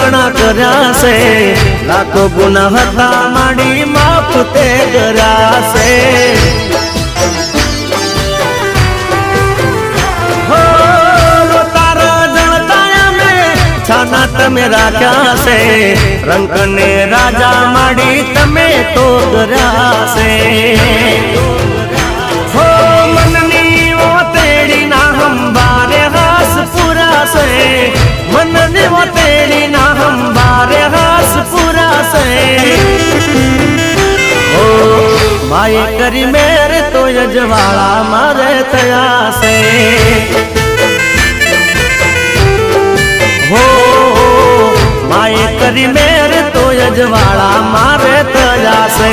घणा कर्या से लाखों गुनाह था माड़ी माफ ते कर्या से हो तारा जणताया में छाना तमे राख्या से रंग ने राजा माड़ी तमे तो कर्या से हो मननी ओ तेड़ी ना हम बारे हास पूरा से मननी वो तेड़ी ना हम बारे हास पूरा से ओ माई करी मेरे तो यजवाड़ा मारे तया से हो माई करी मेरे तो यजवाड़ा मारे तया से।